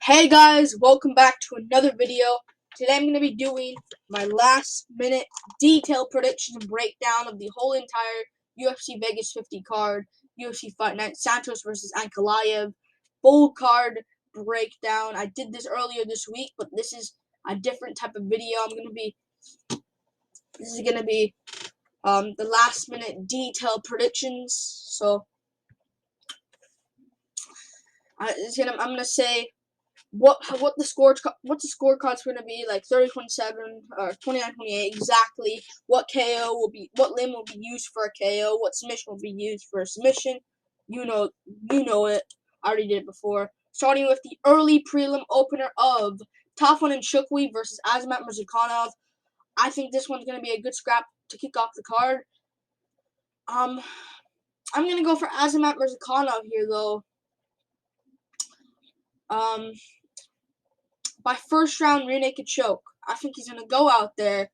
Hey guys, welcome back to another video. Today I'm going to be doing my last minute detailed prediction and breakdown of the whole entire UFC Vegas 50 card, UFC Fight Night, Santos versus Ankalaev, full card breakdown. I did this earlier this week, but this is a different type of video. This is going to be the last minute detailed predictions. So I'm going to say what the scorecard's going to be, like 30-27 or 29-28 exactly. What limb will be used for a KO, what submission will be used for a submission. You know it. I already did it before. Starting with the early prelim opener of Trevin and Chukwi versus Aljamain Murzakanov. I think this one's going to be a good scrap to kick off the card. I'm going to go for Aljamain Murzakanov here though. By first round rear naked choke. I think he's gonna go out there,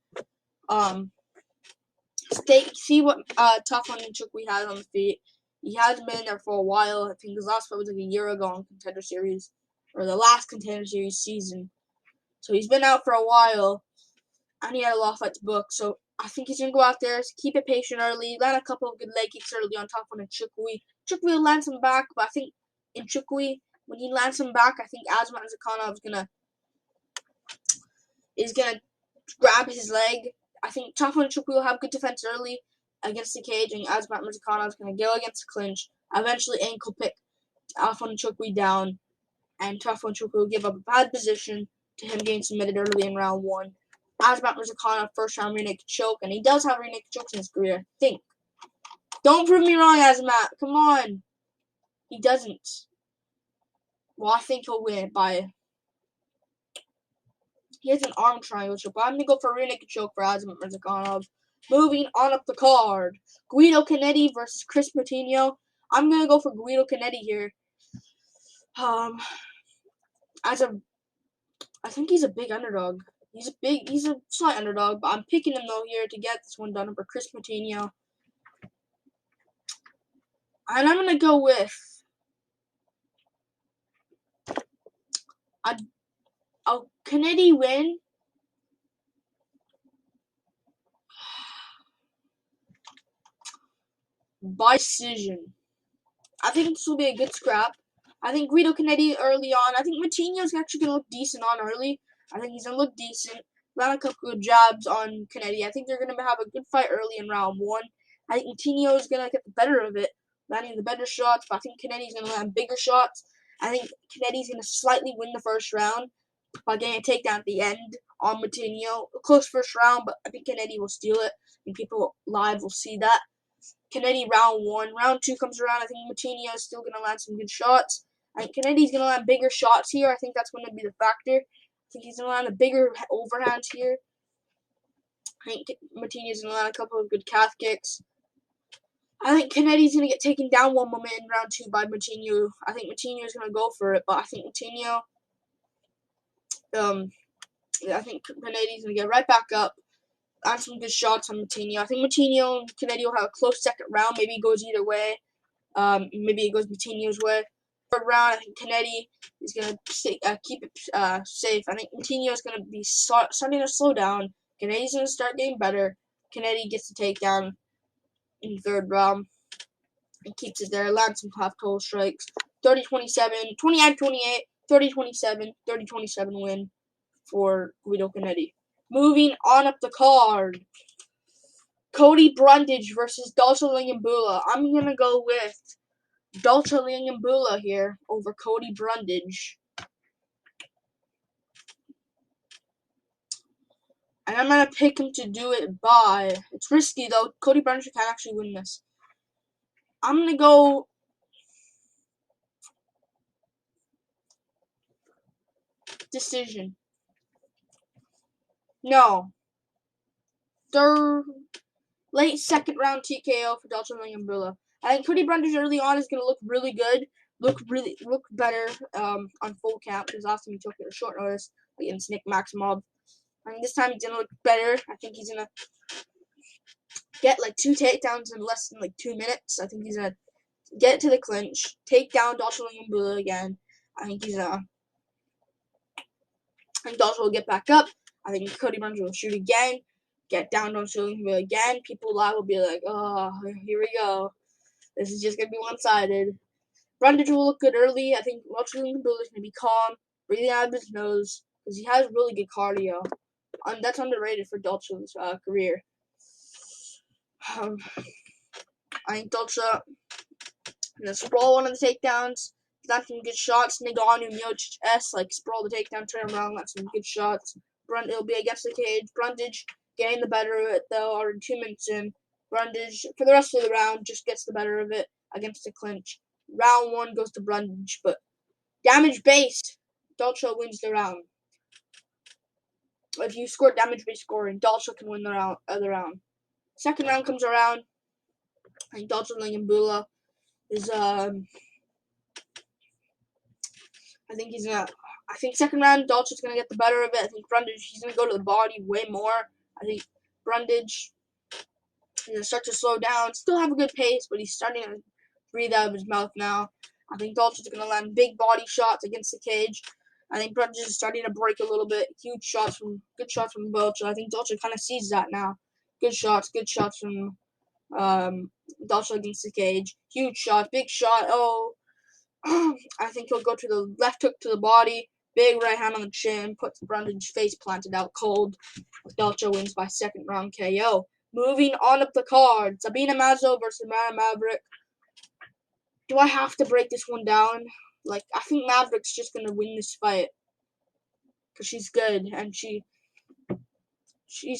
see what Trevin and Chukwi has on the feet. He hasn't been there for a while. I think his last fight was like a year ago on Contender Series, or the last Contender Series season. So he's been out for a while, and he had a lot of fights booked. So I think he's gonna go out there, keep it patient early, land a couple of good leg kicks early on Trevin and Chukwi. Chukwi will land some back, but I think in Chukwi, when he lands some back, I think Aljamain Murzakanov is gonna grab his leg. I think Trevin and Chukwi will have good defense early against the cage, and Aljamain Murzakanov is gonna go against the clinch, eventually ankle pick Trevin and Chukwi down, and Trevin and Chukwi will give up a bad position to him getting submitted early in round one. Aljamain Murzakanov first round rear naked choke, and he does have rear naked chokes in his career, I think. Don't prove me wrong, Aljamain. Come on. He doesn't. Well, I think he'll win by. He has an arm triangle choke, but I'm going to go for a rear naked choke for Aljamain Murzakanov. Moving on up the card, Guido Cannetti versus Chris Moutinho. I'm going to go for Guido Cannetti here. I think he's a big underdog. He's a slight underdog, but I'm picking him though here to get this one done over Chris Moutinho. And I'm going to go with a Cannetti win. By decision. I think this will be a good scrap. I think Guido Cannetti early on. I think Moutinho's actually going to look decent on early. I think he's going to look decent. Land a couple of jabs on Cannetti. I think they're going to have a good fight early in round one. I think Moutinho's going to get the better of it, landing the better shots, but I think Cannetti's going to land bigger shots. I think Cannetti's going to slightly win the first round by getting a takedown at the end on Moutinho. A close first round, but I think Cannetti will steal it, and people live will see that. Cannetti round one. Round two comes around. I think Moutinho is still going to land some good shots. I think Cannetti's going to land bigger shots here. I think that's going to be the factor. I think he's going to land a bigger overhand here. I think Moutinho's going to land a couple of good calf kicks. I think Cannetti's going to get taken down one moment in round two by Moutinho. I think Moutinho is going to go for it, but I think Cannetti's going to get right back up. On some good shots on Moutinho. I think Moutinho and Cannetti will have a close second round. Maybe it goes either way. Maybe it goes Moutinho's way. Third round, I think Cannetti is going to keep it safe. I think Moutinho is going to be starting to slow down. Cannetti's going to start getting better. Cannetti gets the takedown in the third round and keeps it there. Lands some half-total strikes. 30-27, 29-28, 30-27, 30-27 win for Guido Cannetti. Moving on up the card, Cody Brundage versus Dalton Lillambulla. I'm going to go with Dalton Lillambulla here over Cody Brundage. And I'm going to pick him to do it by, it's risky though, Cody Brundage can actually win this. I'm going to go decision. No. Late second round TKO for Dalton Lillambulla. I think Cody Brundage early on is going to look really good, look better on full count, because last time he took it at short notice against Nick Maximov. I think this time he's going to look better. I think he's going to get like 2 takedowns in less than like 2 minutes. I think he's going to get to the clinch, take down Dalton Lillambulla again. I think he's going to think Dalton will get back up. I think Cody Brundage will shoot again, get down on Silva again. People live will be like, oh, here we go. This is just going to be one-sided. Brundage will look good early. I think Lillambulla is going to be calm, breathing out of his nose, because he has really good cardio. And that's underrated for Dalton's career. I think Dalton going to sprawl one of the takedowns. Land some good shots. Nagano, Miocic, like sprawl the takedown, turn around, land some good shots. It'll be against the cage. Brundage getting the better of it, though, already 2 minutes in. Brundage, for the rest of the round, just gets the better of it against the clinch. Round 1 goes to Brundage, but damage-based, Dalton wins the round. If you score damage-based scoring, Dalton can win the round. Second round comes around. I think Dalton Lillambulla is, I think second round, Dalton's going to get the better of it. I think Brundage, he's going to go to the body way more. I think Brundage is going to start to slow down. Still have a good pace, but he's starting to breathe out of his mouth now. I think Dalton's going to land big body shots against the cage. I think Brundage is starting to break a little bit. Good shots from both. So I think Dalton kind of sees that now. Good shots from Dalton against the cage. Huge shot, big shot. Oh, I think he'll go to the left hook to the body. Big right hand on the chin. Puts Brundage face planted out cold. Dalton wins by second round KO. Moving on up the card. Sabina Mazo versus Miranda Maverick. Do I have to break this one down? Like, I think Maverick's just going to win this fight. Because she's good. And she's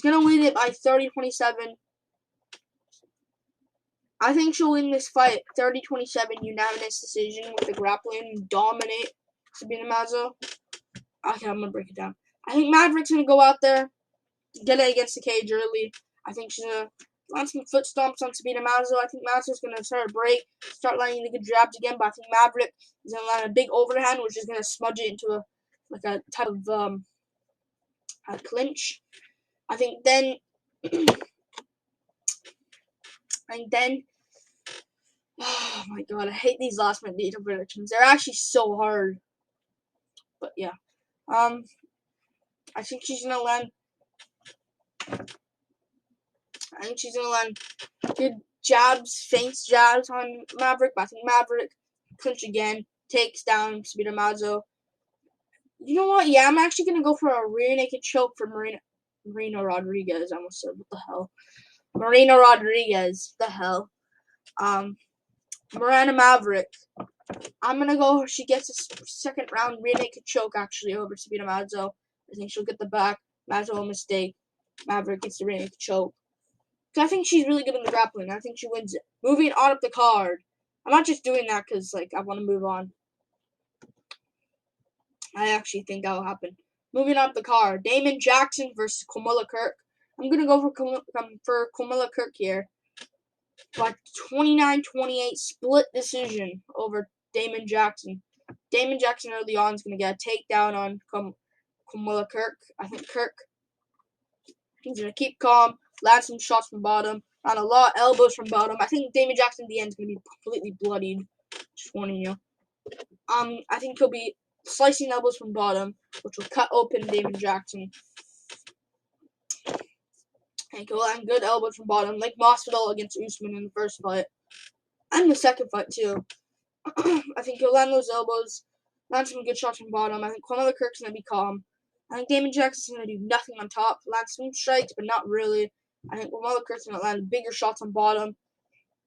going to win it by 30-27. I think she'll win this fight 30-27 unanimous decision with the grappling. Dominate Sabina Mazo. Okay, I'm going to break it down. I think Maverick's going to go out there, get it against the cage early. I think she's going to land some foot stomps on Sabina Mazo. I think Mazo's going to start a break, start landing the good jabs again, but I think Maverick is going to land a big overhand, which is going to smudge it into a type of a clinch. I think then, oh my god, I hate these last minute data predictions. They're actually so hard. But yeah. I think she's gonna land good jabs, feints jabs on Maverick, but I think Maverick clinch again, takes down Sabina Mazo. You know what? Yeah, I'm actually gonna go for a rear naked choke for Marina Rodriguez. I almost said, what the hell? Marina Rodriguez. The hell? Miranda Maverick. I'm gonna go. She gets a second round rear naked choke actually over Sabina Mazo. I think she'll get the back. Mazo a mistake. Maverick gets the rear naked choke. Cause I think she's really good in the grappling. I think she wins it. Moving on up the card. I'm not just doing that because like I want to move on. I actually think that will happen. Moving up the card. Damon Jackson versus Kirk. I'm gonna go for Kirk here. By 29-28 split decision over Damon Jackson. Damon Jackson early on is going to get a takedown on Kirk. I think Kirk, he's going to keep calm, land some shots from bottom, land a lot of elbows from bottom. I think Damon Jackson at the end is going to be completely bloodied. Just warning you. I think he'll be slicing elbows from bottom, which will cut open Damon Jackson. I think he'll land good elbows from bottom, like Masvidal against Usman in the first fight. And the second fight, too. I think he'll land those elbows, land some good shots from bottom. I think Kirk's going to be calm. I think Damon Jackson's going to do nothing on top, land some strikes, but not really. I think Kirk's going to land bigger shots on bottom.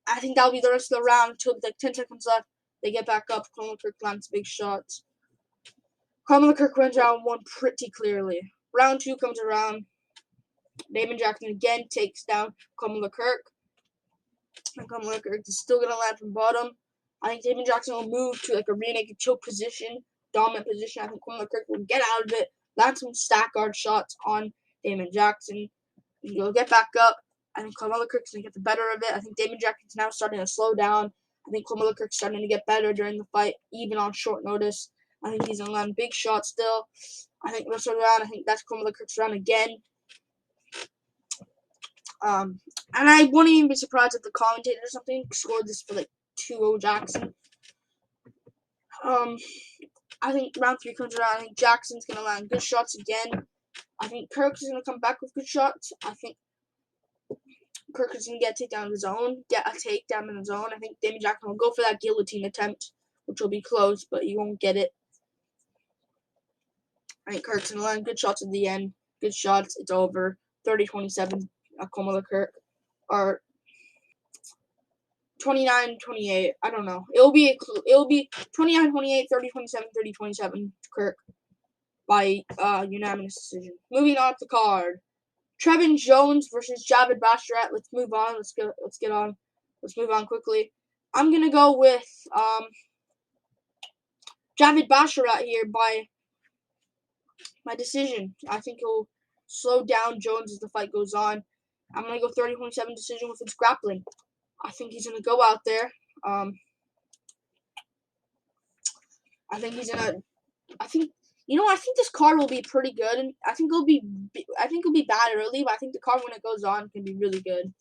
I think that'll be the rest of the round until like 10 seconds left. They get back up. Kirk lands big shots. Kirk wins round 1 pretty clearly. Round 2 comes around. Damon Jackson again takes down Kirk. And Kirk is still going to land from bottom. I think Damon Jackson will move to like a rear naked choke position, dominant position. I think Kirk will get out of it, land some stack guard shots on Damon Jackson. He'll get back up. I think Kirk's going to get the better of it. I think Damon Jackson's now starting to slow down. I think Kirk's starting to get better during the fight, even on short notice. I think he's going to land big shots still. I think rest of the round, I think that's Kirk's round again. And I wouldn't even be surprised if the commentator or something scored this for like 2-0 Jackson. I think round 3 comes around. I think Jackson's going to land good shots again. I think Kirk is going to come back with good shots. I think Kirk is going to get a takedown in the zone. Get a takedown in the zone. I think Damon Jackson will go for that guillotine attempt, which will be close, but he won't get it. I think Kirk's going to land good shots at the end. Good shots. It's over. 30-27. Ankalaev Kirk. Or 29-28. I don't know. It'll be 29-28, 30-27, 30-27 Kirk by unanimous decision. Moving on to the card. Trevin Jones versus Javid Basharat. Let's move on. Let's get on. Let's move on quickly. I'm gonna go with Javid Basharat here by my decision. I think he'll slow down Jones as the fight goes on. I'm gonna go 30-27 decision with his grappling. I think he's gonna go out there. I think this card will be pretty good, and I think it'll be bad early, but I think the card when it goes on can be really good.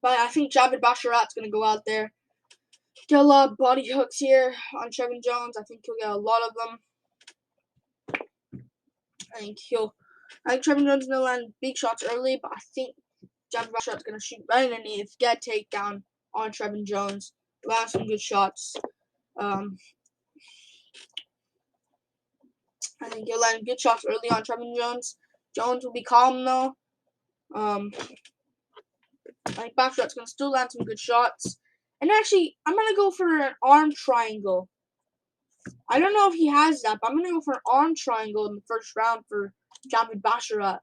But I think Javid Basharat's gonna go out there, get a lot of body hooks here on Trevin Jones. I think he'll get a lot of them. I think Trevin Jones is gonna land big shots early, but I think Javid Basharat's gonna shoot right underneath, get a takedown on Trevin Jones. Land some good shots. I think he'll land good shots early on Trevin Jones. Jones will be calm though. I think Basharat's gonna still land some good shots. And actually, I'm gonna go for an arm triangle. I don't know if he has that, but I'm gonna go for an arm triangle in the first round for Javid Basharat.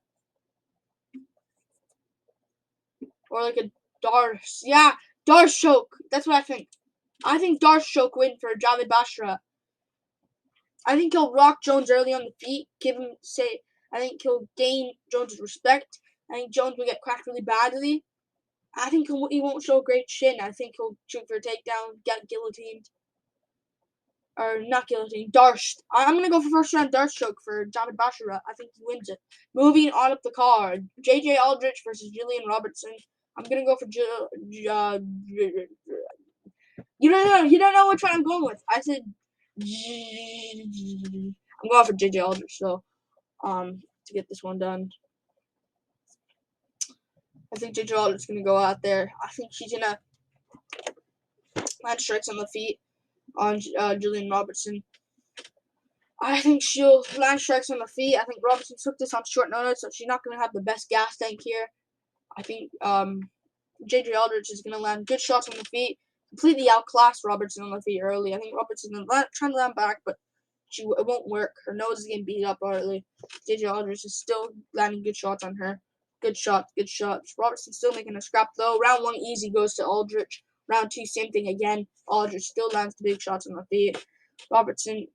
Or like a Dars. Yeah, Dars choke. That's what I think. I think Dars choke win for Javid Basharat. I think he'll rock Jones early on the feet. I think he'll gain Jones' respect. I think Jones will get cracked really badly. I think he won't show a great chin. I think he'll shoot for a takedown, get guillotined. Or not guillotine, Darsh. I'm going to go for first round Darsh choke for Javid Basharat. I think he wins it. Moving on up the card. JJ Aldrich versus Julian Robertson. I'm going to go for You don't know which one I'm going with. I said I'm going for JJ Aldrich, so to get this one done. I think JJ Aldrich is going to go out there. I think she's going to land strikes on the feet on Julian Robertson. I think she'll land strikes on the feet. I think Robertson took this on short notice, so she's not going to have the best gas tank here. I think JJ Aldrich is going to land good shots on the feet, completely outclass Robertson on the feet early. I think Robertson is trying to land back, but it won't work. Her nose is getting beat up early. JJ Aldrich is still landing good shots on her. Good shots. Robertson's still making a scrap, though. Round 1 easy goes to Aldrich. Round 2, same thing again. Aldrich still lands the big shots on the feet. Robertson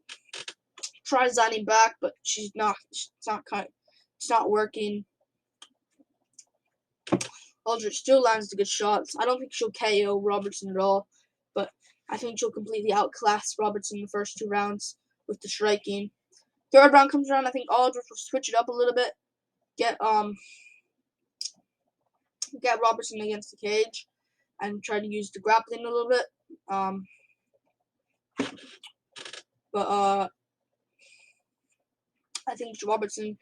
tries landing back, but it's not working. Aldrich still lands the good shots. I don't think she'll KO Robertson at all, but I think she'll completely outclass Robertson in the first 2 rounds with the striking. Third round comes around. I think Aldrich will switch it up a little bit. Get Robertson against the cage and try to use the grappling a little bit. I think Robertson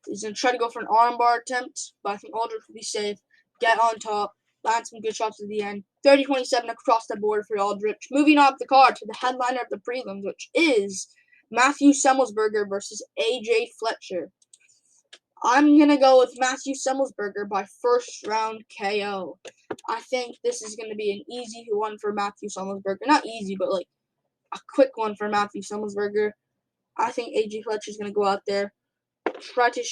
is going to try to go for an armbar attempt, but I think Aldrich will be safe. Get on top, land some good shots at the end. 30-27 across the board for Aldrich. Moving up the card to the headliner of the prelims, which is Matthew Semelsberger versus AJ Fletcher. I'm going to go with Matthew Semelsberger by first round KO. I think this is going to be an easy one for Matthew Semelsberger. Not easy, but like a quick one for Matthew Semelsberger. I think AJ Fletcher is going to go out there, try to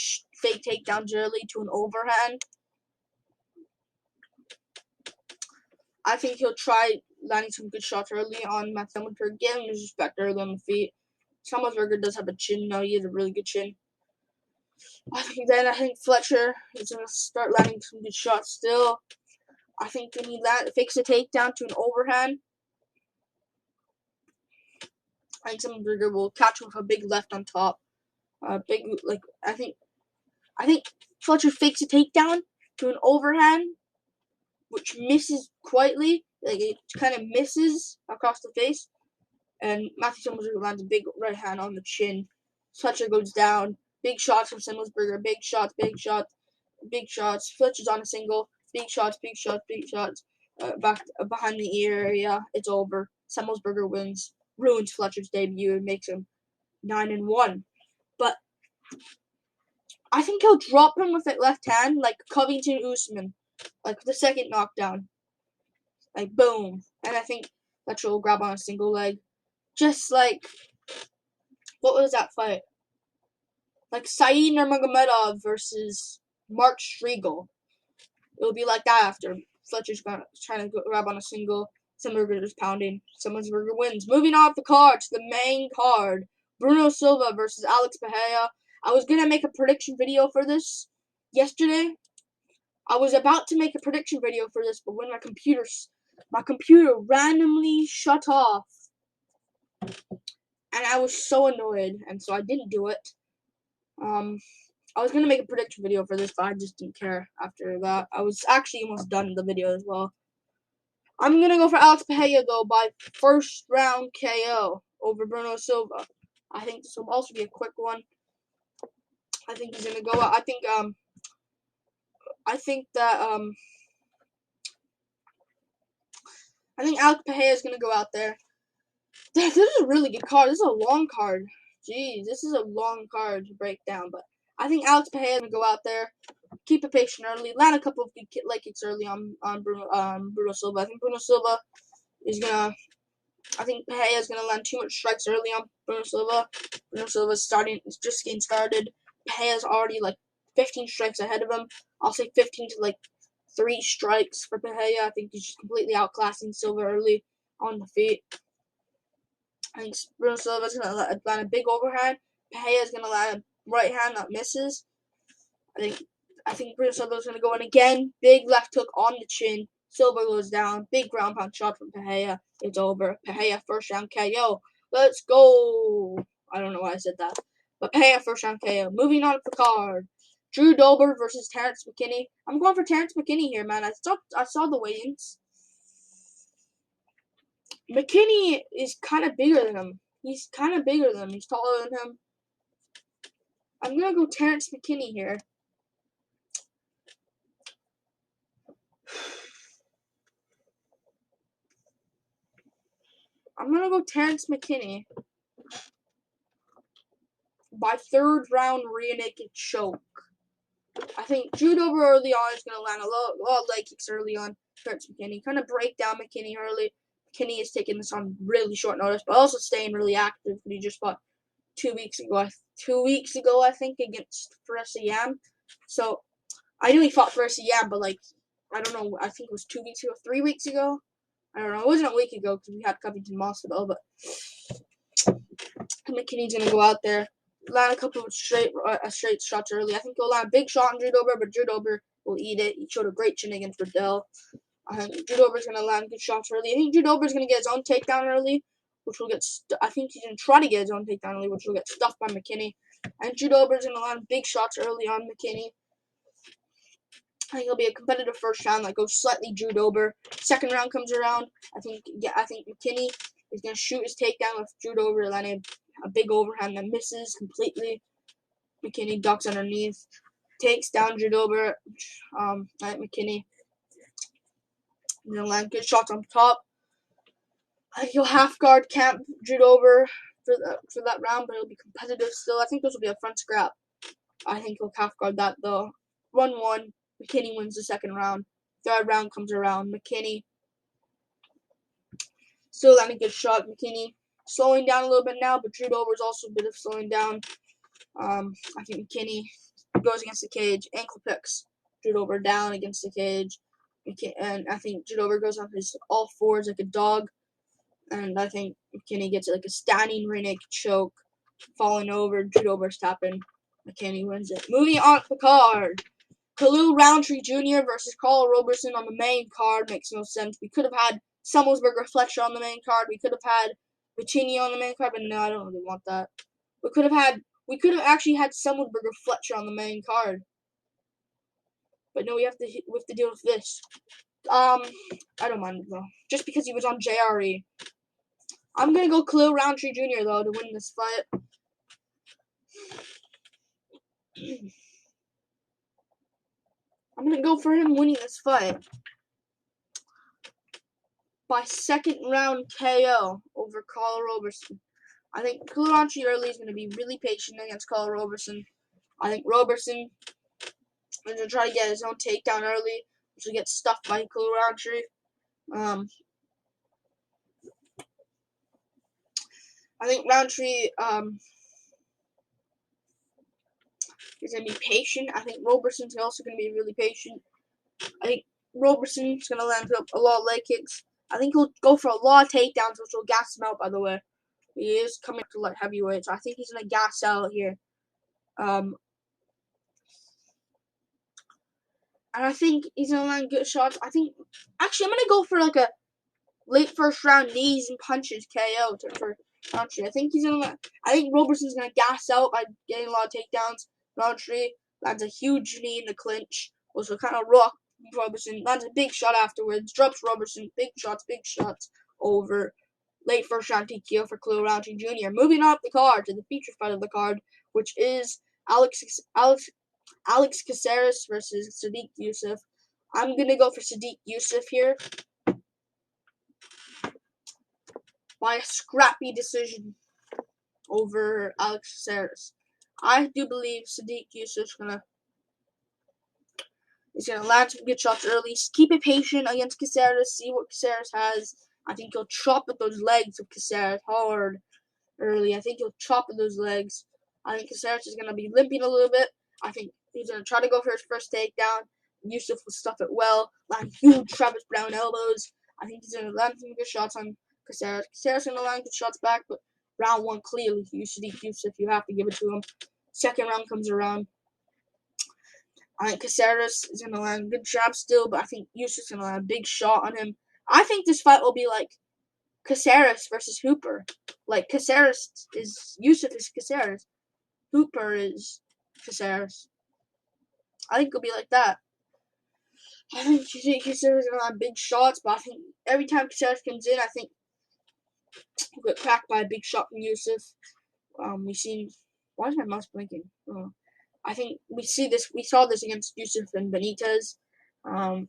fake takedowns early to an overhand. I think he'll try landing some good shots early on Matthew Semelsberger, give him his respect early on the feet. Semelsberger does have a chin now. He has a really good chin. I think Fletcher is going to start landing some good shots still. I think when he fakes a takedown to an overhand, I think Semelsberger will catch him with a big left on top. I think Fletcher fakes a takedown to an overhand, which misses quietly, Like, it kind of misses across the face. And Matthew Semelsberger lands a big right hand on the chin. Fletcher goes down. Big shots from Semelsberger. Big shots, big shots, big shots. Fletcher's on a single. Big shots, big shots, big shots. Back behind the ear area. It's over. Semelsberger wins. Ruins Fletcher's debut and makes him 9-1. But I think he'll drop him with that left hand, like Covington Usman, like the second knockdown, like boom. And I think Fletcher will grab on a single leg, just like what was that fight? Like Said Nurmagomedov versus Mark Striegel. It'll be like that after Fletcher's trying to grab on a single. Semelsberger's pounding. Semelsberger wins. Moving off the card to the main card. Bruno Silva versus Alex Pereira. I was going to make a prediction video for this yesterday. I was about to make a prediction video for this, but when my computer randomly shut off. And I was so annoyed, and so I didn't do it. I was going to make a prediction video for this, but I just didn't care after that. I was actually almost done the video as well. I'm going to go for Alex Pereira, though, by first round KO over Bruno Silva. I think this will also be a quick one. I think he's going to go out. I think Alex Pereira is going to go out there. This is a really good card. This is a long card. Jeez, this is a long card to break down, but I think Alex Pereira is going to go out there, keep it patient early, land a couple of good leg kicks early on Bruno Silva. I think Bruno Silva is going to, I think Pereira is going to land too much strikes early on Bruno Silva. Bruno Silva's just getting started. Pereira's already like 15 strikes ahead of him. I'll say 15 to like 3 strikes for Pereira. I think he's just completely outclassing Silva early on the feet. I think Bruno Silva's going to land a big overhand. Pereira's going to land a right hand that misses. I think Bruno Silva's going to go in again. Big left hook on the chin. Silva goes down. Big ground pound shot from Pereira. It's over. Pereira first round KO. Let's go. I don't know why I said that. But Pereira first round KO. Moving on to the card. Drew Dober versus Terrence McKinney. I'm going for Terrence McKinney here, man. I saw the weigh-ins. McKinney is kind of bigger than him. He's kind of bigger than him. He's taller than him. I'm going to go Terrence McKinney here. I'm going to go Terrence McKinney by third round rear naked choke. I think Drew Dober early on is going to land a lot of leg kicks early on. Terrence McKinney. Kind of break down McKinney early. McKinney is taking this on really short notice, but also staying really active. He just fought 2 weeks ago. 2 weeks ago, I think, against Faresa Yam. So, I knew he fought Faresa Yam, but, like, I don't know. I think it was 2 weeks ago, 3 weeks ago. I don't know. It wasn't a week ago because we had Covington Hospital, but McKinney's going to go out there, land a couple of straight shots early. I think he'll land a big shot on Drew Dober, but Drew Dober will eat it. He showed a great chin against Riddell. I think Drew Dober's going to land good shots early. I think Drew Dober's going to get his own takedown early, which will get I think he's going to try to get his own takedown early, which will get stuffed by McKinney. And Drew Dober's going to land big shots early on McKinney. I think it'll be a competitive first round that goes slightly Drew Dober. Second round comes around. I think McKinney is going to shoot his takedown with Drew Dober landing a big overhand that misses completely. McKinney ducks underneath, takes down Drew Dober. I think McKinney is going to land good shots on top. I think he'll half guard camp Drew Dober for that round, but it'll be competitive still. I think this will be a front scrap. I think he'll half guard that though. 1-1. McKinney wins the second round. Third round comes around. McKinney still landing a good shot. McKinney slowing down a little bit now, but Drew Dober is also a bit of slowing down. I think McKinney goes against the cage. Ankle picks Drew Dober down against the cage. And I think Drew Dober goes on his all fours like a dog. And I think McKinney gets like a standing rear naked choke. Falling over. Drew Dober's tapping. McKinney wins it. Moving on to the card. Khalil Roundtree Jr. versus Carl Roberson on the main card makes no sense. We could have had Semelsberger Fletcher on the main card. We could have had Vitinho on the main card, but no, I don't really want that. We could have actually had Semelsberger Fletcher on the main card. But no, we have to deal with this. I don't mind though. Just because he was on JRE. I'm gonna go Khalil Roundtree Jr. though to win this fight. I'm gonna go for him winning this fight by second round KO over Carl Roberson. I think Khalil Roundtree early is gonna be really patient against Carl Roberson. I think Roberson is gonna try to get his own takedown early, which will get stuffed by Khalil Roundtree. I think Roundtree is going to be patient. I think Roberson's also going to be really patient. I think Roberson's going to land up a lot of leg kicks. I think he'll go for a lot of takedowns, which will gas him out, by the way. He is coming to light heavyweight, so I think he's going to gas out here. And I think he's going to land good shots. Actually, I'm going to go for like a late first round knees and punches KO for Roundtree. I think Roberson's going to gas out by getting a lot of takedowns. Roundtree lands a huge knee in the clinch, which will kind of rock Roberson. Lands a big shot afterwards, drops Roberson. Big shots over. Late first round TKO for Khalil Roundtree Jr. Moving up the card to the feature fight of the card, which is Alex Casares versus Sadiq Yusuff. I'm going to go for Sadiq Yusuff here by a scrappy decision over Alex Casares. I do believe Sadiq Yusuff's is gonna land some good shots early. Keep it patient against Casares. See what Casares has. I think he'll chop at those legs of Casares hard early. I think he'll chop at those legs. I think Casares is gonna be limping a little bit. I think he's gonna try to go for his first takedown. Yusuff will stuff it well. Land huge Travis Brown elbows. I think he's gonna land some good shots on Casares. Casares gonna land good shots back, but round one clearly Sadiq Yusuff. You have to give it to him. Second round comes around. I think Casares is going to land a good jab still, but I think Yusuff's going to land a big shot on him. I think this fight will be like Casares versus Hooper. Like Yusuff is Casares. Hooper is Casares. I think it'll be like that. I think Casares is going to land big shots, but I think every time Casares comes in, I think he'll get cracked by a big shot from Yusuff. We've seen... Why is my mouse blinking? Oh. I think we saw this against Yusuff and Benitez. I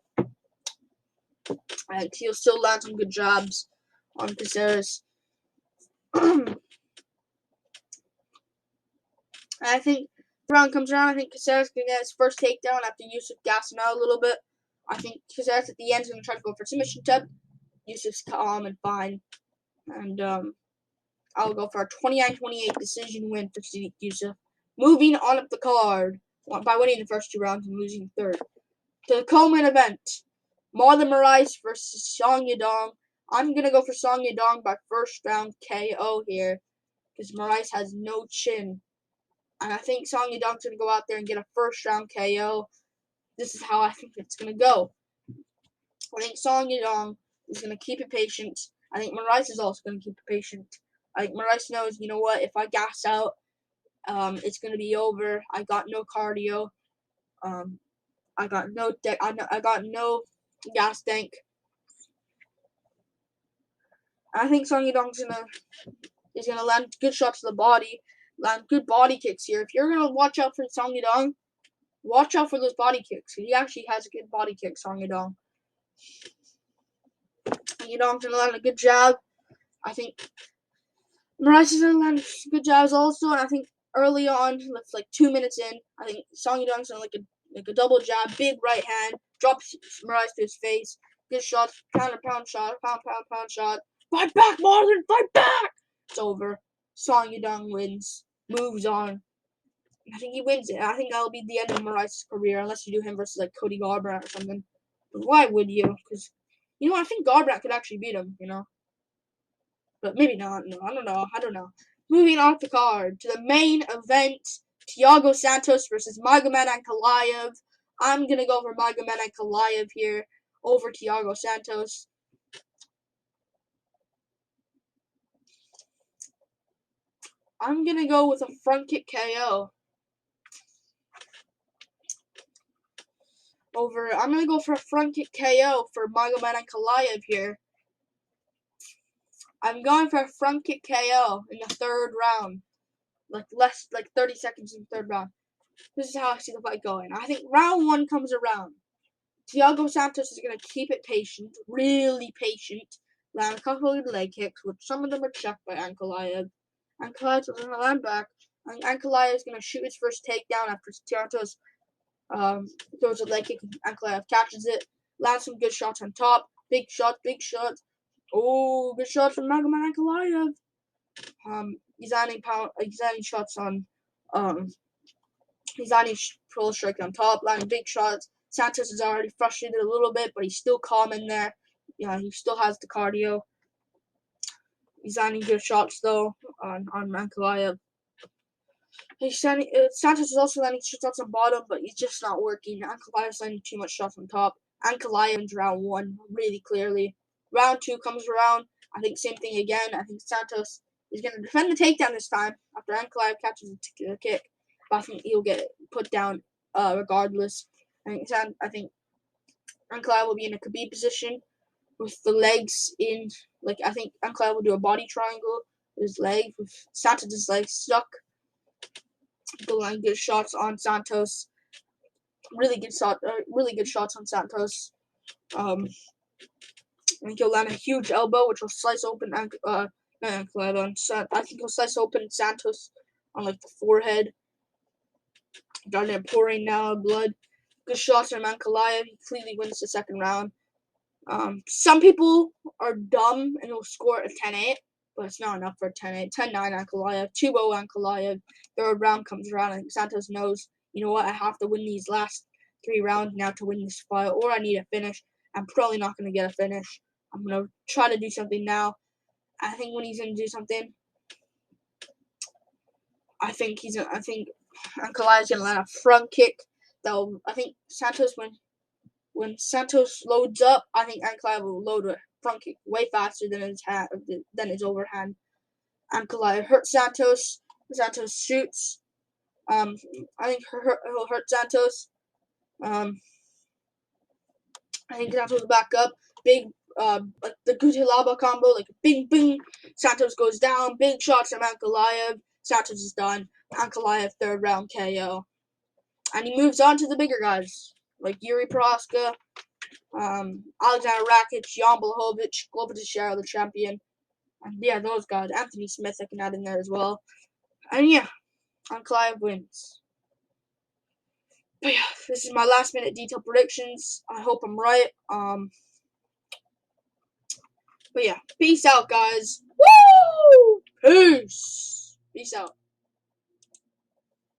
think he'll still land some good jabs on Casares. I think the round comes around. I think Casares can get his first takedown after Yusuff gassing out a little bit. I think Casares at the end is going to try to go for a submission tip. Yusuff's calm and fine. And I'll go for a 29-28 decision win for Sadiq Yusuff. Moving on up the card by winning the first two rounds and losing the third. To the co-main event, Marlon Moraes versus Song Yadong. I'm going to go for Song Yadong by first round KO here because Moraes has no chin. And I think Song Yadong's going to go out there and get a first round KO. This is how I think it's going to go. I think Song Yadong is going to keep it patient. I think Moraes is also going to keep it patient. I think Moraes knows, you know what, if I gas out, it's gonna be over. I got no cardio. I got no gas tank. I think Song Yadong is gonna land good shots to the body, land good body kicks here. If you're gonna watch out for Song Yadong, watch out for those body kicks. He actually has a good body kick, Song Yadong. Yadong's gonna land a good jab. I think Moraes is gonna land good jabs also, and I think early on, that's like 2 minutes in, I think Song Yadong's gonna like a double jab, big right hand, drops Moraes to his face, good shot, pound shot, pound shot. Fight back, Marlon, fight back! It's over. Song Yadong wins, moves on. I think he wins it. I think that'll be the end of Moraes' career, unless you do him versus like Cody Garbrandt or something. But why would you? Because, you know, I think Garbrandt could actually beat him, you know. But maybe not. No, I don't know. Moving on the card to the main event, Thiago Santos versus Magomed Ankalaev. I'm going to go for Magomed Ankalaev here over Thiago Santos. I'm going to go with a front kick KO. I'm going to go for a front kick KO for Magomed Ankalaev here. I'm going for a front kick KO in the third round. Like 30 seconds in the third round. This is how I see the fight going. I think round 1 comes around. Thiago Santos is going to keep it patient, really patient. Land a couple of leg kicks, which some of them are checked by Ankalaev. Ankalaev is going to land back. And Ankalaev is going to shoot his first takedown after Santos throws a leg kick. Ankalaev catches it, lands some good shots on top. Big shots. Oh, good shots from Magomed Ankalaev. He's adding shots on. He's adding pro strike on top, landing big shots. Santos is already frustrated a little bit, but he's still calm in there. Yeah, he still has the cardio. He's landing good shots though on Ankalaev. Santos is also landing shots on bottom, but he's just not working. Ankalaev is landing too much shots on top. Ankalaev's round 1 really clearly. Round 2 comes around. I think same thing again. I think Santos is going to defend the takedown this time after Ankalaev catches a kick. But I think he'll get put down regardless. I think Ankalaev will be in a Khabib position with the legs in. I think Ankalaev will do a body triangle with his leg, with Santos' legs stuck. He'll land good shots on Santos. Really good shots on Santos. I think he'll land a huge elbow, which will slice open Ankalaev. I think he'll slice open Santos on the forehead. Darn pouring now blood. Good shots from Ankalaev. He clearly wins the second round. Some people are dumb and will score a 10-8, but it's not enough for a 10-8. 10-9 Ankalaev. 2-0 Ankalaev. Third round comes around and Santos knows, you know what, I have to win these last 3 rounds now to win this fight, or I need a finish. I'm probably not going to get a finish. I'm going to try to do something now. I think when he's going to do something, I think Ankalaev is going to land a front kick. I think Santos, when Santos loads up, I think Ankalaev will load a front kick way faster than his overhand. Ankalaev hurts Santos. Santos shoots. I think he'll hurt Santos. I think Santos will back up. Big, like the Gutilaba combo, like bing, bing. Santos goes down. Big shots from Ankalaev. Santos is done. Ankalaev third round KO. And he moves on to the bigger guys, like Yuri Prochazka, Alexander Rakic, Jan Blachowicz, Glover Teixeira, the champion. And yeah, those guys. Anthony Smith, I can add in there as well. And yeah, Ankalaev wins. But yeah, this is my last minute detailed predictions. I hope I'm right. But yeah, peace out, guys. Woo! Peace out.